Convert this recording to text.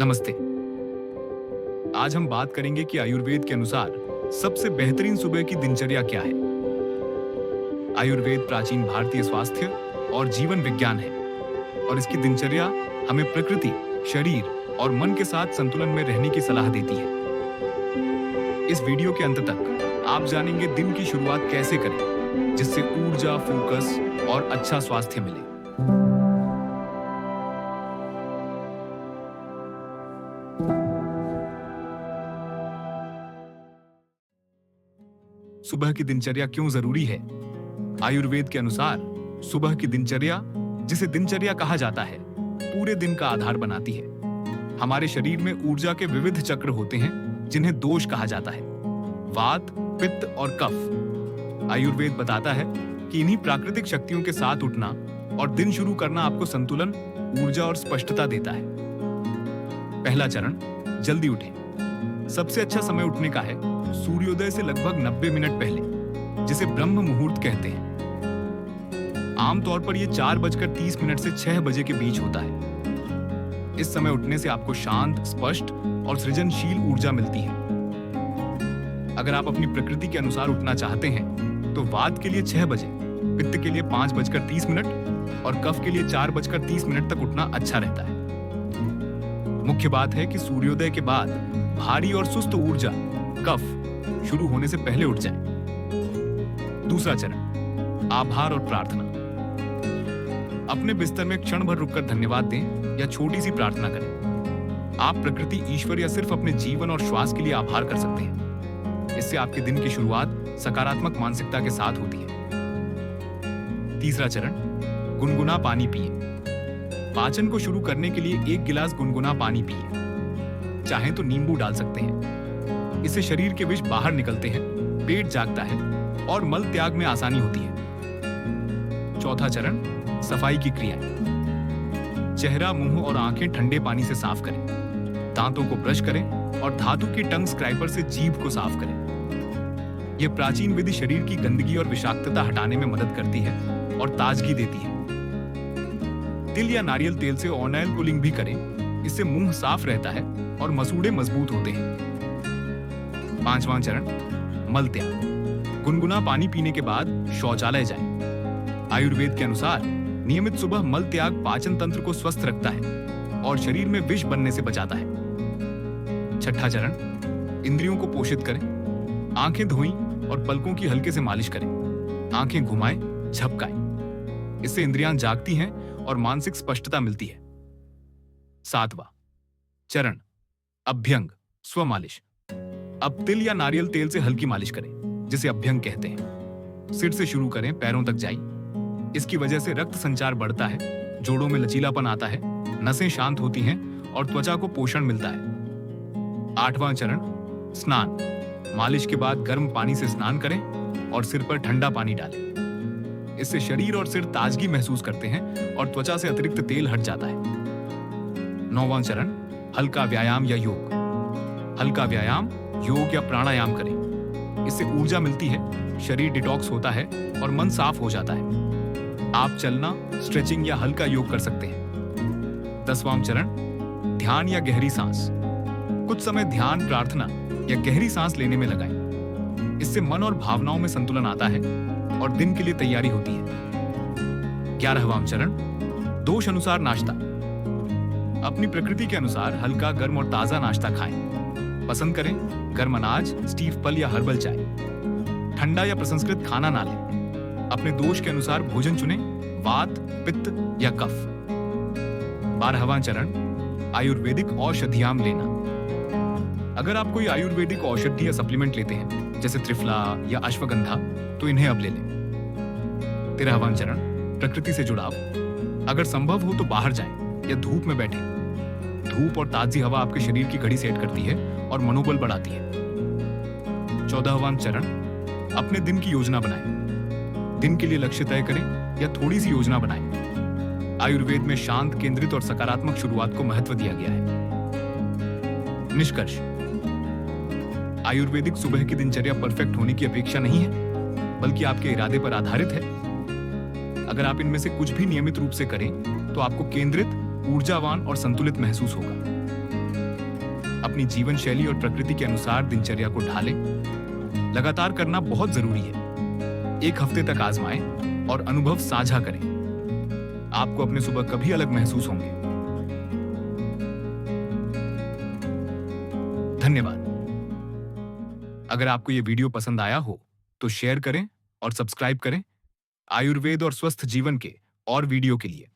नमस्ते। आज हम बात करेंगे कि आयुर्वेद के अनुसार सबसे बेहतरीन सुबह की दिनचर्या क्या है। आयुर्वेद प्राचीन भारतीय स्वास्थ्य और जीवन विज्ञान है और इसकी दिनचर्या हमें प्रकृति, शरीर और मन के साथ संतुलन में रहने की सलाह देती है। इस वीडियो के अंत तक आप जानेंगे दिन की शुरुआत कैसे करें जिससे ऊर्जा, फोकस और अच्छा स्वास्थ्य मिले। सुबह की दिनचर्या क्यों जरूरी है? आयुर्वेद के अनुसार सुबह की दिनचर्या, जिसे दिनचर्या कहा जाता है, पूरे दिन का आधार बनाती है। हमारे शरीर में ऊर्जा के विविध चक्र होते हैं जिन्हें दोष कहा जाता है, वात, पित्त और कफ। आयुर्वेद बताता है कि इन्हीं प्राकृतिक शक्तियों के साथ उठना और दिन शुरू करना आपको संतुलन, ऊर्जा और स्पष्टता देता है। पहला चरण, जल्दी उठें। सबसे अच्छा समय उठने का है सूर्योदय से लगभग 90 मिनट पहले, जिसे ब्रह्म मुहूर्त कहते हैं। आमतौर पर यह 4:30 से 6 बजे के बीच होता है। इस समय उठने से आपको शांत, स्पष्ट और सृजनशील ऊर्जा मिलती है। अगर आप अपनी प्रकृति के अनुसार उठना चाहते हैं तो वात के लिए 6 बजे, पित्त के लिए 5:30 और कफ के लिए 4:30 तक उठना अच्छा रहता है। मुख्य बात है कि सूर्योदय के बाद भारी और सुस्त ऊर्जा, कफ, शुरू होने से पहले उठ जाए। दूसरा चरण, आभार और प्रार्थना। अपने बिस्तर में क्षण भर रुककर धन्यवाद दें या छोटी सी प्रार्थना करें। आप प्रकृति, ईश्वर या सिर्फ अपने जीवन और श्वास के लिए आभार कर सकते हैं। इससे आपके दिन की शुरुआत सकारात्मक मानसिकता के साथ होती है। तीसरा चरण, गुनगुना पानी पिए। पाचन को शुरू करने के लिए 1 गिलास गुनगुना पानी पिए। चाहें तो नींबू डाल सकते हैं। इससे शरीर के विष बाहर निकलते हैं, पेट जागता है और मल त्याग में आसानी होती है। चौथा चरण, सफाई की क्रियाएं। चेहरा, मुंह और आंखें ठंडे पानी से साफ करें। दांतों को ब्रश करें और धातु की टंग स्क्राइबर से जीभ को साफ करें। यह प्राचीन विधि शरीर की गंदगी और विषाक्तता हटाने में मदद करती है और ताजगी देती है। तिल या नारियल तेल से ऑनाइल पुलिंग भी करें। इससे मुंह साफ रहता है और मसूड़े मजबूत होते हैं। पांचवां चरण, मल त्याग। गुनगुना पानी पीने के बाद शौचालय जाएं। आयुर्वेद के अनुसार नियमित सुबह मल त्याग पाचन तंत्र को स्वस्थ रखता है और शरीर में विष बनने से बचाता है। छठा चरण, इंद्रियों को पोषित करें। आंखें धोएं और पलकों की हल्के से मालिश करें। आंखें घुमाएं, झपकाएं। इससे इंद्रियां जागती हैं और मानसिक स्पष्टता मिलती है। सातवां चरण, अभ्यंग, स्व मालिश। अब तिल या नारियल तेल से हल्की मालिश करें, जिसे अभ्यंग कहते हैं। सिर से शुरू करें, पैरों तक जाएं। इसकी वजह से रक्त संचार बढ़ता है, जोड़ों में लचीलापन आता है, नसें शांत होती हैं और त्वचा को पोषण मिलता है। आठवां चरण, स्नान। मालिश के बाद गर्म पानी से स्नान करें और सिर पर ठंडा पानी डालें। इससे शरीर और सिर ताजगी महसूस करते हैं और त्वचा से अतिरिक्त तेल हट जाता है। नौवां चरण, हल्का व्यायाम या योग। हल्का व्यायाम, योग या प्राणायाम करें। इससे ऊर्जा मिलती है, शरीर डिटॉक्स होता है और मन साफ हो जाता है। आप चलना, स्ट्रेचिंग या हल्का योग कर सकते हैं। 10वां चरण, ध्यान या गहरी सांस। कुछ समय ध्यान, प्रार्थना या गहरी सांस लेने में लगाएं। इससे मन और भावनाओं में संतुलन आता है और दिन के लिए तैयारी होती है। 11वां चरण, दोष अनुसार नाश्ता। अपनी प्रकृति के अनुसार हल्का, गर्म और ताजा नाश्ता खाएं। पसंद करें गर्म अनाज, स्टीव फल या हर्बल चाय। ठंडा या प्रसंस्कृत खाना ना लें। अपने दोष के अनुसार भोजन चुनें, वात, पित्त या कफ। 12वां चरण, आयुर्वेदिक औषधियां लेना। अगर आप कोई आयुर्वेदिक औषधि या सप्लीमेंट लेते हैं, जैसे त्रिफला या अश्वगंधा, तो इन्हें अब ले लें। 13वां चरण, प्रकृति से जुड़ाव। अगर संभव हो तो बाहर जाएं या धूप में बैठें। धूप और ताजी हवा आपके शरीर की घड़ी सेट करती है और मनोबल बढ़ाती है। 14वां चरण, अपने दिन की योजना बनाएं। दिन के लिए लक्ष्य तय करें या थोड़ी सी योजना बनाएं। आयुर्वेद में शांत, केंद्रित और सकारात्मक शुरुआत को महत्व दिया गया है। निष्कर्ष, आयुर्वेदिक सुबह की दिनचर्या परफेक्ट होने की अपेक्षा नहीं है, बल्कि आपके इरादे पर आधारित है। अगर आप इनमें से कुछ भी नियमित रूप से करें तो आपको केंद्रित, ऊर्जावान और संतुलित महसूस होगा। अपनी जीवन शैली और प्रकृति के अनुसार दिनचर्या को ढालें। लगातार करना बहुत जरूरी है। 1 हफ्ते तक आजमाएं और अनुभव साझा करें। आपको अपने सुबह कभी अलग महसूस होंगे। धन्यवाद। अगर आपको ये वीडियो पसंद आया हो तो शेयर करें और सब्सक्राइब करें आयुर्वेद और स्वस्थ जीवन के और वीडियो के लिए।